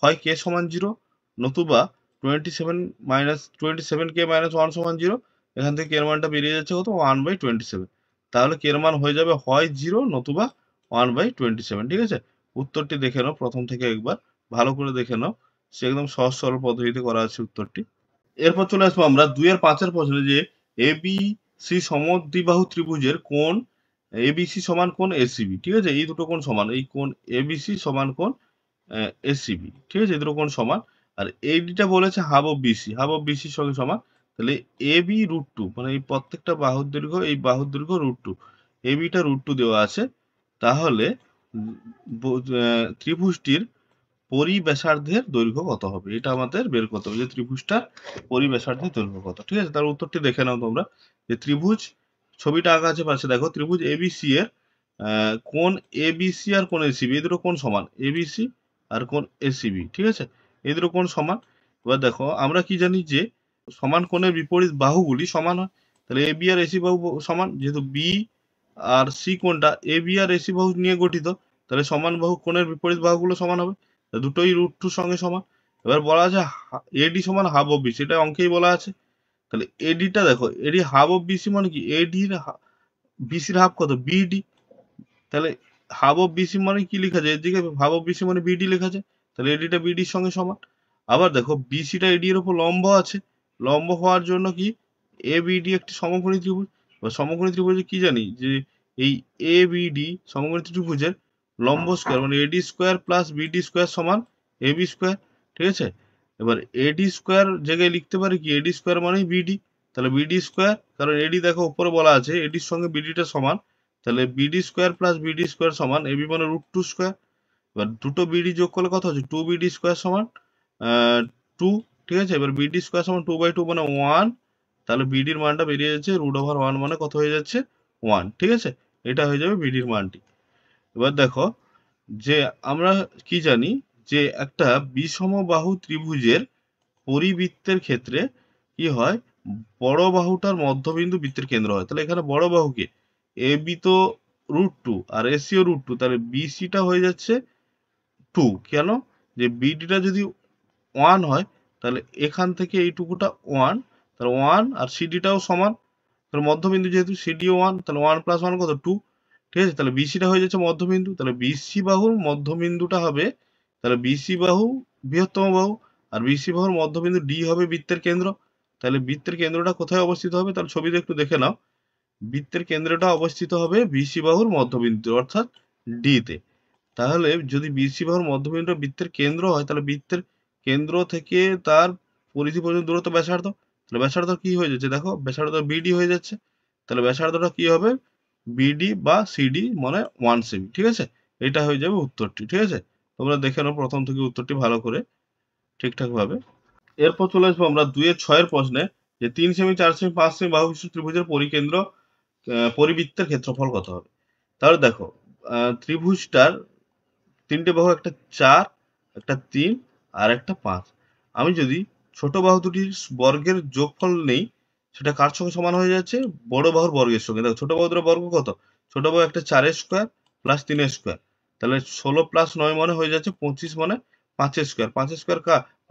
হয় কে সমান 0, নতুবা 27k মাইনাস 1 সমান 0। এখান থেকে এর মানটা বেরিয়ে যাচ্ছে কত? 1/27। তাহলে কে এর মান হয়ে যাবে হয় 0 নতুবা 1/27। ঠিক আছে, উত্তরটি দেখে নাও প্রথম থেকে একবার ভালো করে দেখে নাও, সে একদম সহজ সরল পদ্ধতিতে করা আছে উত্তরটি। এরপর চলে আসবো আমরা 2 এর 5 এর প্রশ্নে, যে এবিসি সমদ্বিবাহু ত্রিভুজের কোণ এবিসি সমান কোণ এসিবি। ঠিক আছে, এই দুটো কোণ সমান, এই কোণ এবিসি সমান কোণ এসিবি। ঠিক আছে, এই দুটো কোণ সমান। আর এইটা বলেছে half of BC, half of বিসির সঙ্গে সমান। তাহলে এবি √2, মানে এই প্রত্যেকটা বাহুর দৈর্ঘ্য, এই বাহুর দৈর্ঘ্য √2, এবিটা √2 দেওয়া আছে। তাহলে ত্রিভুজটির পরিব্যাসার্ধের দৈর্ঘ্য কত হবে? এটা আমাদের বের করতে হবে, যে ত্রিভুজটার পরিব্যাসার্ধের দৈর্ঘ্য কত। ঠিক আছে, তার উত্তরটি দেখে নাও তোমরা, যে ত্রিভুজ, ছবিটা আঁকা আছে পাশে দেখো, ত্রিভুজ এবিসি এর কোণ এবিসি আর কোণ এসিবি, এই দুটো কোণ সমান, এবিসি আর কোণ এসিবি। ঠিক আছে, এই দুটো কোণ সমান। এবার দেখো আমরা কি জানি, যে সমান কোণের বিপরীত বাহুগুলি সমান হয়। তাহলে এবি আর এসি বাহু সমান, যেহেতু বি আর সি কোণটা এবি আর এসি বাহু নিয়ে গঠিত, তাহলে সমান বাহু কোণের বিপরীত বাহুগুলো সমান হবে, দুটোই √2 সঙ্গে সমান। এবার বলা আছে এডি সমান হাফ অফ বিসি, এটা অঙ্কেই বলা আছে। তাহলে এডিটা দেখো, এডি হাফ অফ বিসি মানে কি, এডির বিসির হাফ কত? বিডি। তাহলে হাফ অফ বিসি মানে কি লেখা যায়? এদিকে হাফ অফ বিসি মানে বিডি লেখা যায়, তাহলে এডিটা বিডির সঙ্গে সমান। আবার দেখো বিসিটা এডি এর উপর লম্ব আছে, লম্ব হওয়ার জন্য কি এ বিডি একটি সমকোণী ত্রিভুজ। বা সমকোণী ত্রিভুজে কি জানি, যে এই এ বিডি সমকোণী ত্রিভুজের লম্ব স্কোয়ার মানে এডি স্কোয়ার প্লাস বিডি স্কোয়ার সমান এবি স্কোয়ার। ঠিক আছে, এবার এডি স্কোয়ার জায়গায় লিখতে পারি কি, এডি স্কোয়ার মানেই বিডি, তাহলে বিডি স্কোয়ার, কারণ এডি দেখো উপরে বলা আছে এডির সঙ্গে বিডিটা সমান, তাহলে BD square plus BD square সমান এবি মানে √2 স্কোয়ার। এবার দুটো বিডি যোগ করলে কত হচ্ছে? 2 বিডি স্কোয়ার সমান 2। ঠিক আছে, এবার বিডি স্কোয়ার সমান 2/2 মানে 1, তাহলে বিডির মানটা বেরিয়ে যাচ্ছে √1 মানে কত হয়ে যাচ্ছে? 1। ঠিক আছে, এটা হয়ে যাবে বিডির মানটি। এবার দেখো, যে আমরা কি জানি, যে একটা বিষমবাহু ত্রিভুজের পরিবৃত্তের ক্ষেত্রে কি হয়, বড় বাহুটার মধ্যবিন্দু বৃত্তের কেন্দ্র হয়। তাহলে এখানে বড় বাহুকে এবি তো √2 আর এসিও √2, তাহলে বিসিটা হয়ে যাচ্ছে 2। কেন? যে বিডিটা যদি 1 হয়, তাহলে এখান থেকে এইটুকুটা 1, তাহলে 1 আর সিডিটাও সমান, তাহলে মধ্যবিন্দু যেহেতু সিডিও 1, তাহলে 1 + 1 কত? 2। ঠিক আছে, তাহলে বিসিটা হয়ে যাচ্ছে মধ্যবিন্দু, তাহলে বিসি বাহুর মধ্যবিন্দুটা হবে, তাহলে বিসি বাহু বৃহত্তম বাহু, আর বিসি বাহুর মধ্যবিন্দু ডি হবে বৃত্তের কেন্দ্র। তাহলে বৃত্তের কেন্দ্রটা কোথায় অবস্থিত হবে? তাহলে ছবিতে একটু দেখে নাও, বৃত্তের কেন্দ্রটা অবস্থিত হবে বিসি বাহুর মধ্যবিন্দু অর্থাৎ ডি তে। তাহলে যদি বিসি বাহুর মধ্যবিন্দুটা বৃত্তের কেন্দ্র হয়, তাহলে বৃত্তের কেন্দ্র থেকে তার পরিধি পর্যন্ত দূরত্ব ব্যাসার্ধ, তাহলে ব্যাসার্ধ কি হয়ে যাচ্ছে? দেখো ব্যাসার্ধ বিডি হয়ে যাচ্ছে, তাহলে ব্যাসার্ধটা কি হবে? বিডি বা সিডি মানে 1 সেমি। ঠিক আছে, এটা হয়ে যাবে উত্তরটি। ঠিক আছে, তোমরা দেখে নাও প্রথম থেকে উত্তরটি ভালো করে ঠিকঠাক ভাবে। এরপর চলে আসবো আমরা 2 এর 6 এর প্রশ্নে, যে 3 সেমি 4 সেমি 5 সেমি বাহু বিশিষ্ট ত্রিভুজের পরিকেন্দ্র পরিবৃত্তের ক্ষেত্রফল কত হবে? তাহলে দেখো ত্রিভুজটার 3টে বাহু, একটা 4, একটা 3 আর একটা 5। আমি যদি ছোট বাহু দুটির বর্গের যোগফল নেই, সেটা কার সঙ্গে সমান হয়ে যাচ্ছে? বড় বাহুর বর্গের সঙ্গে। দেখো ছোট বাহু দুটোর বর্গ কত? ছোট বাহু একটা 4 স্কোয়ার প্লাস 3 স্কোয়ার, তাহলে 16 প্লাস 9 মানে হয়ে যাচ্ছে 25 মানে 5 স্কোয়ার। 5 স্কোয়ার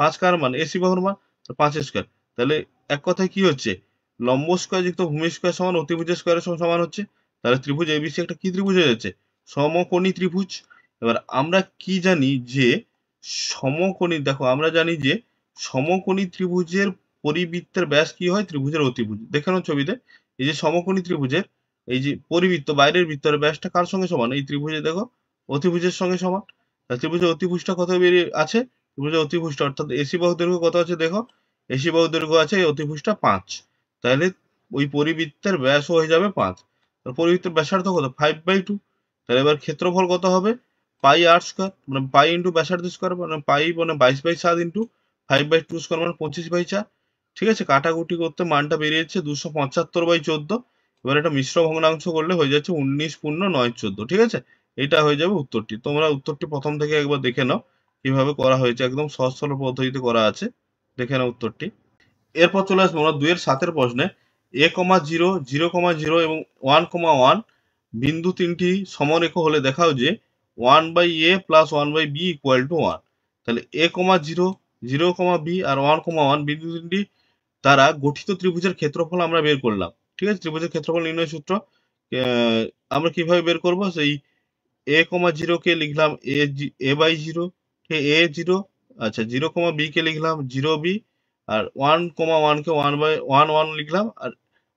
5 কার মান? এসি বাহুর মান, 5 স্কোয়ার। তাহলে এক কথায় কি হচ্ছে? লম্ব স্কোয়ার যুক্ত ভূমি স্কোয়ার সমান অতিভুজ স্কোয়ারের সঙ্গে সমান হচ্ছে। তাহলে ত্রিভুজ এবিসি একটা কি ত্রিভুজ হয়ে যাচ্ছে? সমকোণী ত্রিভুজ। এবার আমরা কি জানি যে সমকোণী, দেখো আমরা জানি যে সমকোণী ত্রিভুজের পরিবৃত্তের ব্যাস কি হয়? ত্রিভুজের অতিভুজ। দেখে নাও ছবিতে, এই যে সমকোণী ত্রিভুজের এই যে পরিবৃত্ত বাইরের বৃত্তের ব্যাসটা কার সঙ্গে সমান? এই ত্রিভুজে দেখো অতিভুজের সঙ্গে সমান। তাহলে ত্রিভুজের অতিভুজটা কত বেরিয়ে আছে? ত্রিভুজের অতিভুজটা অর্থাৎ এসি বাহু দৈর্ঘ্য কত আছে? দেখো এসি বাহু দৈর্ঘ্য আছে এই অতিভুজটা 5, তাহলে ওই পরিবৃত্তের ব্যাসও হয়ে যাবে 5। পরিবৃত্তের ব্যাসার্ধ কত? 5/2। তাহলে এবার ক্ষেত্রফল কত হবে? পাই আর স্কোয়ার, মানে পাই ইন্টু ব্যাসার্ধ স্কোয়ার, মানে পাই মানে 22/7 ইন্টু 5/2 স্কোয়ার মানে 25/4। ঠিক আছে, কাটাকুটি করতে মানটা বেরিয়েছে 275/14। এবার এটা মিশ্র ভগ্নাংশ করলে হয়ে যাচ্ছে 19.914। ঠিক আছে, এটা হয়ে যাবে উত্তরটি। তোমরা উত্তরটি প্রথম থেকে একবার দেখে নাও কিভাবে করা হয়েছে, একদম সহজ সরল পদ্ধতিতে করা আছে, দেখে নাও উত্তরটি। এরপর চলে আসবো আমরা 2-7 প্রশ্নে। a,0, 0,0 এবং 1,1 বিন্দু তিনটি সমরেখ হলে দেখাও যে 1/a plus 1/b equal to 1। তাহলে a,0, 0,b আর 1,1 বিন্দু তিনটি দ্বারা গঠিত ত্রিভুজের ক্ষেত্রফল আমরা বের করলাম। ঠিক আছে, ত্রিভুজের ক্ষেত্রফল নির্ণয় সূত্র আমরা কিভাবে বের করব? সেই a,0 কে লিখলাম a/0, a0, আচ্ছা 0,b কে লিখলাম 0b, আর 1,1 কে 1/1 লিখলাম, আর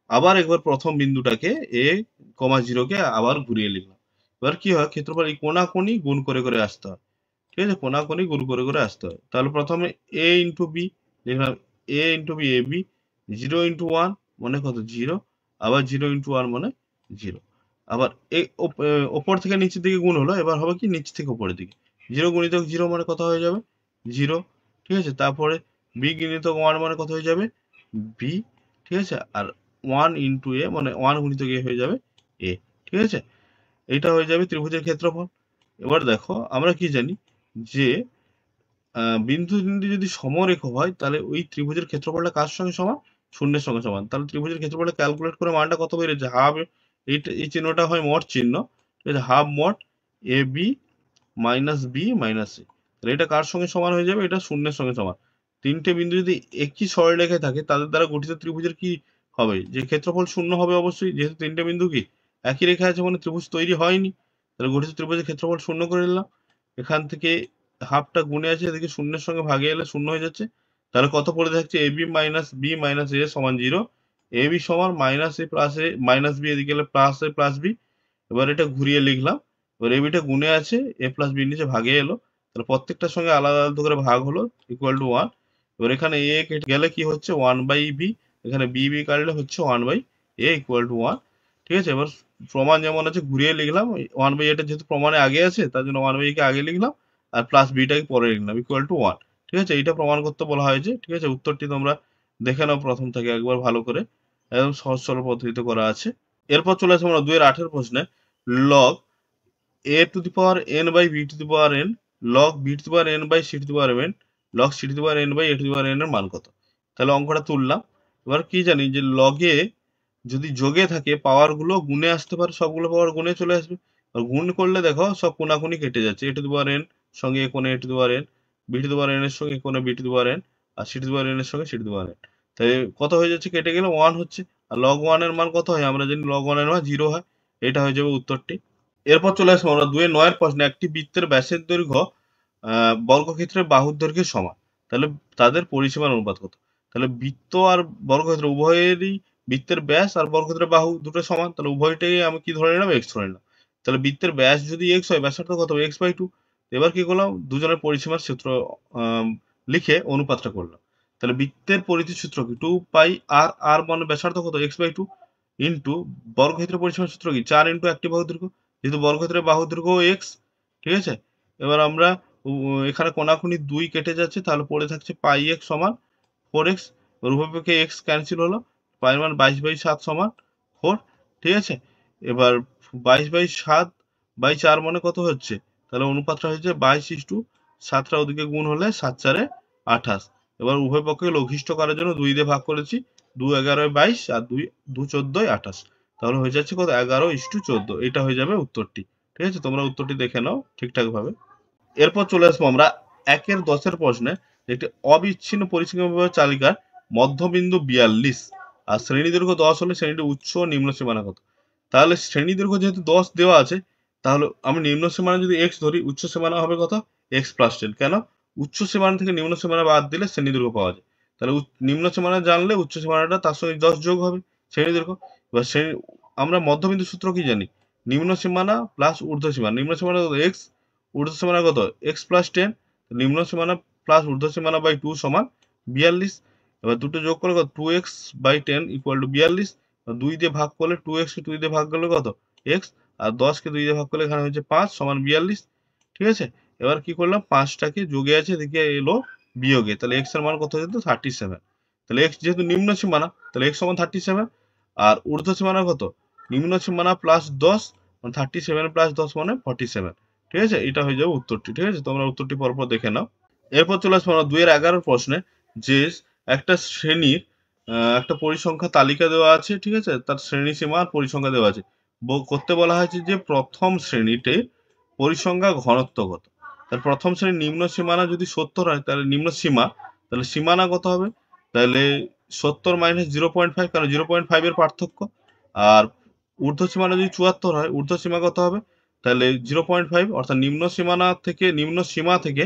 আবার একবার প্রথম বিন্দুটাকে a,0 কে আবার ঘুরিয়ে লিখলাম। এবার কি হয়? ক্ষেত্রফল এই কোণাকুণি গুণ করে করে আসতে হয়। ঠিক আছে, কোণাকুণি গুণ করে করে আসতে হয়। তাহলে প্রথমে a ইন্টু b লিখলাম, a into b ab, 0 into 1 মানে কত? 0, আবার 0 ইন্টু 1 মানে 0। আবার ওপর থেকে নিচের দিকে গুণ হলো, এবার হবে কি নিচ থেকে উপরের দিকে। 0 গুণিতক 0 মানে কত হয়ে যাবে? 0। ঠিক আছে, তারপরে b গুণিতক 1 মানে কত হয়ে যাবে? b। ঠিক আছে, আর 1 ইন্টু a মানে 1 গুণিতক a হয়ে যাবে a। ঠিক আছে, এইটা হয়ে যাবে ত্রিভুজের ক্ষেত্রফল। এবার দেখো আমরা কি জানি যে বিন্দু তিনটি যদি সমরেখ হয় তাহলে ওই ত্রিভুজের ক্ষেত্রফলটা কার সঙ্গে সমান? শূন্যের সঙ্গে সমান। তাহলে ত্রিভুজের ক্ষেত্রফলটা ক্যালকুলেট করে মানটা কত বেরিয়েছে? হাফ, এই চিহ্নটা হয় মড চিহ্ন, ঠিক আছে, half mod A B minus B minus C. তাহলে এটা কার সঙ্গে সমান হয়ে যাবে? এটা শূন্যের সঙ্গে সমান। তিনটে বিন্দু যদি একই সরলরেখায় থাকে তাদের দ্বারা গঠিত ত্রিভুজের কি হবে? যে ক্ষেত্রফল শূন্য হবে অবশ্যই, যেহেতু তিনটে বিন্দু কি একই রেখায় আছে মানে ত্রিভুজ তৈরি হয়নি। তাহলে গঠিত ত্রিভুজের ক্ষেত্রফল শূন্য করে নিলাম। এখান থেকে হাফটা গুণে আছে, এদিকে শূন্যের সঙ্গে ভাগে এলে শূন্য হয়ে যাচ্ছে। তাহলে কত পড়ে থাকছে? এ বি মাইনাস বি মাইনাস এ সমান 0। এ বি সমান মাইনাস এ প্লাস এ মাইনাস বি, এদিকে এলে প্লাস এ প্লাস বি। এবার এটা ঘুরিয়ে লিখলাম। এবার এ বিটা গুণে আছে, এ প্লাস বি নিচে ভাগে এলো, তাহলে প্রত্যেকটার সঙ্গে আলাদা আলাদা করে ভাগ হলো, ইকুয়াল টু 1। এবার এখানে এ কেটে গেলে কি হচ্ছে? 1/b, এখানে বি বি কাটলে হচ্ছে 1/a ইকুয়াল টু 1। ঠিক আছে, এবার প্রমাণ যেমন আছে ঘুরিয়ে লিখলাম। 1/a টা যেহেতু প্রমাণে আগে আছে তার জন্য 1/a কে আগে লিখলাম, আর প্লাস বিটাকে পরে লিখলাম, ইকুয়াল টু 1। ঠিক আছে, এইটা প্রমাণ করতে বলা হয়েছে। ঠিক আছে, উত্তরটি তোমরা দেখে নাও প্রথম থেকে একবার ভালো করে, একদম সহজ সরল পদ্ধতিতে করা আছে। এরপর চলে আসবো আমরা 2-8 প্রশ্নে। Log a to the power n by b to the power n, log b to the power n by c to the power n, log c to the power n by a to the power n এর মান কত? তাহলে অঙ্কটা তুললাম। এবার কি জানি যে লগে যদি যোগে থাকে পাওয়ার গুলো গুণে আসতে পারে, সবগুলো পাওয়ার গুণে চলে আসবে। আর গুণ করলে দেখো সব কোনাকুনি কেটে যাচ্ছে। a to the power n সঙ্গে a কোণে a to the power n, b to the power n এর সঙ্গে কোণে b to the power n, R c to the power n এর সঙ্গে c to the power n। তাই কত হয়ে যাচ্ছে? কেটে গেলে 1 হচ্ছে। আর log 1 এর মান কত হয়? আমরা জানি log 1 এর মান 0 হয়। এটা হয়ে যাবে উত্তরটি। এরপর চলে আসবো আমরা 2-9 প্রশ্নে। একটি বৃত্তের ব্যাসের দৈর্ঘ্য বর্গক্ষেত্রের বাহুর দৈর্ঘ্যের সমান, তাহলে তাদের পরিসীমার অনুপাত কত? তাহলে বৃত্ত আর বর্গক্ষেত্র উভয়েরই বৃত্তের ব্যাস আর বর্গক্ষেত্রের বাহু দুটো সমান, তাহলে উভয়টাই আমি কি ধরে নিলাম? এক্স ধরে নিলাম। তাহলে বৃত্তের ব্যাস যদি এক্স হয় ব্যাসার্ধ কত হবে? x/2। এবার কি করলাম? দুজনের পরিসীমার সূত্র লিখে অনুপাতটা করলাম। তাহলে বৃত্তের পরিধির সূত্র কি? 2 পাই আর, আর মানে ব্যাসার্ধ কত? x/2 ইন্টু বর্গক্ষেত্রের পরিসীমার সূত্র কি? 4 ইন্টু একটি বাহুর দৈর্ঘ্য, যেহেতু বর্গক্ষেত্রের বাহুর দৈর্ঘ্য এক্স। ঠিক আছে, এবার আমরা এখানে কোনাকুনি 2 কেটে যাচ্ছে, তাহলে পড়ে থাকছে পাই এক্স সমান 4x। উভয়পক্ষে এক্স ক্যান্সেল হলো, পাই মান 22/7 সমান 4। ঠিক আছে, এবার 22/7/4 মানে কত হচ্ছে? তাহলে অনুপাতটা হচ্ছে 22:7, ওদিকে গুণ হলে 7×4 = 28। এবার উভয় পক্ষকে লঘিষ্ঠ করার জন্য 2 দিয়ে ভাগ করেছি, 2 11 22 আর 2 14 28, তাহলে হয়ে যাচ্ছে কত 11:14। এটা হয়ে যাবে উত্তরটি। ঠিক আছে, তোমরা উত্তরটি দেখে নাও ঠিকঠাক ভাবে। এরপর চলে আসবো আমরা 1-এর 10-এর প্রশ্নে, একটি অবিচ্ছিন্ন পরিসীমা চালিকার মধ্যবিন্দু 42 আর শ্রেণী দৈর্ঘ্য 10 হলে শ্রেণীটির উচ্চ ও নিম্ন সীমানা কত। তাহলে শ্রেণী দৈর্ঘ্য যেহেতু 10 দেওয়া আছে, তাহলে আমি নিম্ন সীমানা যদি x ধরি, উচ্চ সীমানা হবে কত x + 10। কেন? উচ্চ সীমানা থেকে নিম্ন সীমানা বাদ দিলে শ্রেণী দৈর্ঘ্য পাওয়া যায়। তাহলে নিম্ন সীমানা জানলে উচ্চ সীমানাটা তার সঙ্গে 10 যোগ হবে শ্রেণী দৈর্ঘ্য। এবার আমরা মধ্যবিন্দু সূত্র কি জানি? নিম্ন সীমানা প্লাস ঊর্ধ্ব সীমানা। নিম্ন সীমানা কত x, ঊর্ধ্ব সীমানা কত x + 10, নিম্ন সীমানা প্লাস ঊর্ধ্ব সীমানা বাই 2 সমান 42। এবার দুটো যোগ করলে কত 2x/10 = 42। 2 দিয়ে ভাগ করলে 2x কে 2 দিয়ে ভাগ করলে কত x, আর 10 কে 2 দিয়ে ভাগ করলে এখানে হচ্ছে 5 সমান 42। ঠিক আছে, এবার কি করলাম 5টাকে যোগে আছে এদিকে এলো বিয়োগে, তাহলে x এর মান কত হয়ে যেত 37। তাহলে x যেহেতু নিম্ন সীমানা, তাহলে x সমান 37। আর ঊর্ধ্ব সীমানা কত? নিম্ন সীমানা প্লাস 10, 37 প্লাস 10 মানে 47। ঠিক আছে, এটা হয়ে যাবে উত্তরটি। ঠিক আছে, তোমরা উত্তরটি পরপর দেখে নাও। এরপর চলে আসবো আমরা 2-এর 11 প্রশ্নে, যে একটা শ্রেণীর একটা পরিসংখ্যা তালিকা দেওয়া আছে। ঠিক আছে, তার শ্রেণী সীমা আর পরিসংখ্যা দেওয়া আছে। করতে বলা হয়েছে যে প্রথম শ্রেণীতে পরিসংখ্যা ঘনত্ব কত। তার প্রথম শ্রেণীর নিম্ন সীমানা যদি 70 হয়, তাহলে নিম্ন সীমা, তাহলে সীমানা কত হবে? তাহলে 70 - 0.5, কারণ 0.5 এর পার্থক্য। আর ঊর্ধ্ব সীমানা যদি 74 হয়, ঊর্ধ্ব সীমা কত হবে? তাহলে 0.5, অর্থাৎ নিম্ন সীমানা থেকে নিম্ন সীমা থেকে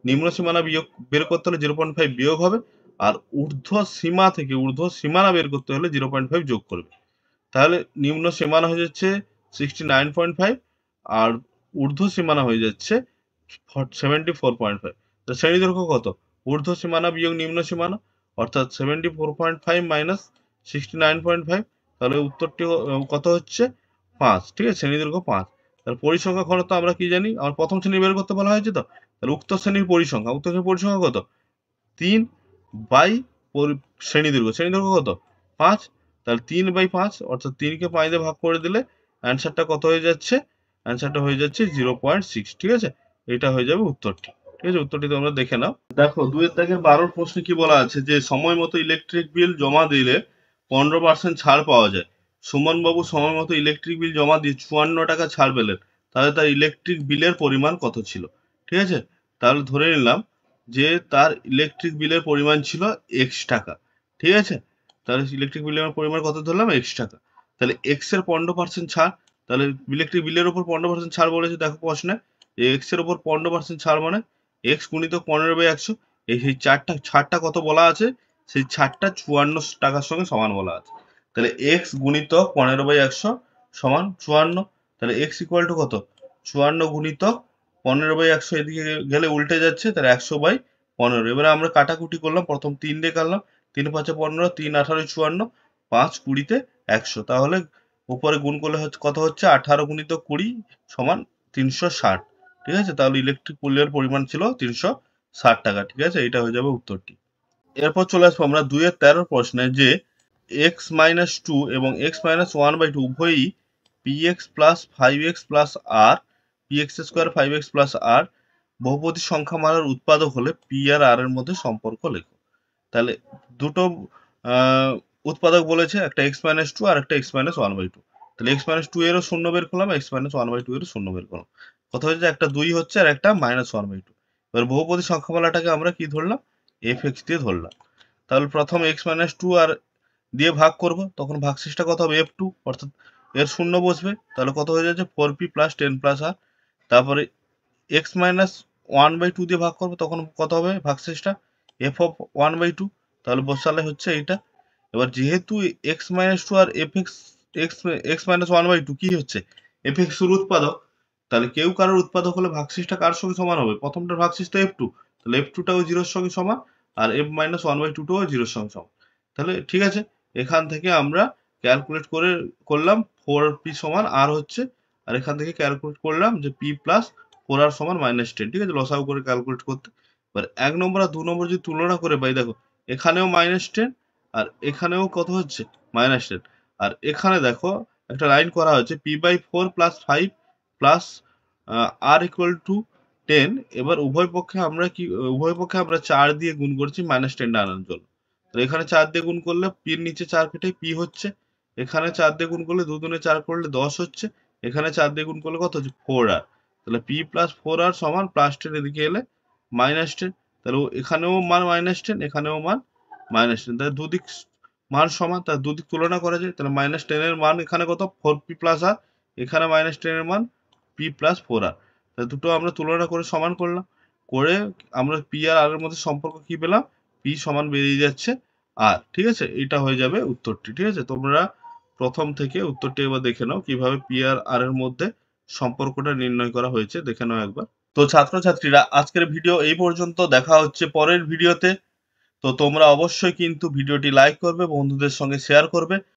নিম্ন সীমানা বিয়োগ বের করতে হলে 0.5 বিয়োগ হবে, আর ঊর্ধ্ব সীমা থেকে ঊর্ধ্ব সীমানা বের করতে হলে 0.5 যোগ করবে। তাহলে নিম্ন সীমানা হয়ে যাচ্ছে 69.5 আর ঊর্ধ্ব সীমানা হয়ে যাচ্ছে 74.5। তো শ্রেণী দৈর্ঘ্য কত? ঊর্ধ্ব সীমানা বিয়োগ নিম্ন সীমানা, অর্থাৎ 74.5 মাইনাস 69.5, তাহলে উত্তরটি কত হচ্ছে 5। ঠিক আছে, শ্রেণী দৈর্ঘ্য 5। তাহলে পরিসংখ্যা ঘনত্ব আমরা কি জানি? আমার প্রথম শ্রেণী বের করতে বলা হয়েছে তো, তাহলে উক্ত শ্রেণীর পরিসংখ্যা, উক্ত শ্রেণীর পরিসংখ্যা কত? 3 বাই শ্রেণী দৈর্ঘ্য, শ্রেণী দৈর্ঘ্য কত 5, তাহলে 3/5, অর্থাৎ 3কে 5 দিয়ে ভাগ করে দিলে অ্যান্সারটা কত হয়ে যাচ্ছে? অ্যান্সারটা হয়ে যাচ্ছে 0.6। ঠিক আছে, এটা হয়ে যাবে উত্তরটি। ঠিক আছে, উত্তরটি তোমরা দেখে নাও। দেখো 2-এর দাগের 12 প্রশ্নে কি বলা আছে, যে সময় মতো ইলেকট্রিক বিল জমা দিলে 15% ছাড় পাওয়া যায়। সুমন বাবু সময় মতো ইলেকট্রিক বিল জমা দিয়ে 54 টাকা ছাড় পেলেন, তাহলে তার ইলেকট্রিক বিলের পরিমাণ কত ছিল? ঠিক আছে, তাহলে ধরে নিলাম যে তার ইলেকট্রিক বিলের পরিমাণ ছিল x টাকা। ঠিক আছে, তাহলে ইলেকট্রিক বিলের পরিমাণ কত ধরলাম? x টাকা। তাহলে x এর 15% ছাড়, তাহলে ইলেকট্রিক বিলের উপর 15% ছাড় বলেছে। দেখো প্রশ্নে x এর উপর 15% ছাড় মানে x গুণিতক 15/100। সেই ছাড়টা কত বলা আছে? সেই ছাড়টা 54 টাকার সঙ্গে সমান বলা আছে। তাহলে x গুণিতক 15/100 সমান 54। তাহলে x ইকুয়াল টু কত? 54 গুণিতক 15/100, এদিকে গেলে উল্টে যাচ্ছে, তাহলে 100/15। এবারে আমরা কাটাকুটি করলাম, প্রথম 3 দিয়ে কাটলাম, 3 5 15, 3 18 54, 5 20 100। তাহলে উপরে গুণ করলে হচ্ছে কত হচ্ছে? 18 গুণিতক 20 সমান 360। ঠিক আছে, তাহলে ইলেকট্রিক বিলের পরিমাণ ছিল 360 টাকা। ঠিক আছে, এটা হয়ে যাবে উত্তরটি। এরপর চলে আসবো আমরা 2-এর 13 প্রশ্নে, যে x-2 এবং x-1/2 উভয়ই px plus 5x plus r, px² 5x plus r বহুপদী সংখ্যামালার উৎপাদক হলে p আর r এর মধ্যে সম্পর্ক লেখো। তাহলে দুটো উৎপাদক বলেছে, একটা x-2 আর একটা x-1/2। তাহলে x-2 এরও শূন্য বের করলাম, x-1/2 এরও শূন্য বের করলাম। কত হচ্ছে? একটা 2 হচ্ছে আর একটা -1/2। এবার বহুপদী সংখ্যামালাটাকে আমরা কি ধরলাম? fx দিয়ে ধরলাম। তাহলে প্রথম x-2 আর দিয়ে ভাগ করব, তখন ভাগশেষটা কত হবে? f2, অর্থাৎ এর শূন্য বসবে। তাহলে কত হয়ে যাচ্ছে? 4p plus 10 plus r। তারপরে x-1/2 দিয়ে ভাগ করব, তখন কত হবে ভাগশেষটা? f of 1/2। তাহলে বসালে হচ্ছে এইটা। এবার যেহেতু x-2 আর x-1/2 কি হচ্ছে? fx এর উৎপাদক। তাহলে কেউ কারোর উৎপাদক হলে ভাগশেষটা কার সঙ্গে সমান হবে? প্রথমটার ভাগশেষ তো f2, তাহলে f2টাও 0 এর সঙ্গে সমান, আর f-1/2 টাও 0 এর সঙ্গে সমান। তাহলে ঠিক আছে, এখান থেকে আমরা ক্যালকুলেট করলাম 4p সমান r হচ্ছে, আর এখান থেকে ক্যালকুলেট করলাম যে p প্লাস 4r সমান -10। ঠিক আছে, লসাগু করে ক্যালকুলেট করতে। এবার 1 নম্বর আর 2 নম্বর যদি তুলনা করে পাই, দেখো এখানেও -10 আর এখানেও কত হচ্ছে? -10। আর এখানে দেখো একটা লাইন করা হচ্ছে p/4 plus 5 plus r equal to 10, এবার উভয় পক্ষে আমরা 4 দিয়ে গুণ করছি -10 টা আনার জন্য। তো এখানে 4 দিয়ে গুণ করলে p এর নিচে 4 কেটে p হচ্ছে, এখানে 4 দিয়ে গুণ করলে 2 দুনে 4 করলে 10 হচ্ছে, এখানে 4 দিয়ে গুণ করলে কত হচ্ছে 4r। তাহলে p + 4r সমান +10, এদিকে এলে -10। তাহলে এখানেও মান -10, এখানেও মান -10। তাহলে দুদিক মান সমান, তার দুদিক তুলনা করা যায়। তাহলে -10 এর মান এখানে কত 4p + r, এখানে -10 এর মান p + 4r। তাহলে দুটো আমরা তুলনা করে সমান করলাম, করে আমরা p আর r এর মধ্যে সম্পর্ক কি পেলাম, p সমান বেরিয়ে যাচ্ছে r। ঠিক আছে, এটা হয়ে যাবে উত্তরটি। ঠিক আছে, তোমরা প্রথম থেকে উত্তরটি এবার দেখে নাও কিভাবে p আর r এর মধ্যে সম্পর্কটা নির্ণয় করা হয়েছে, দেখে নাও একবার। তো ছাত্রছাত্রীরা, আজকের ভিডিও এই পর্যন্ত। দেখা হচ্ছে পরের ভিডিওতে। তো তোমরা অবশ্যই কিন্তু ভিডিওটি লাইক করবে, বন্ধুদের সঙ্গে শেয়ার করবে।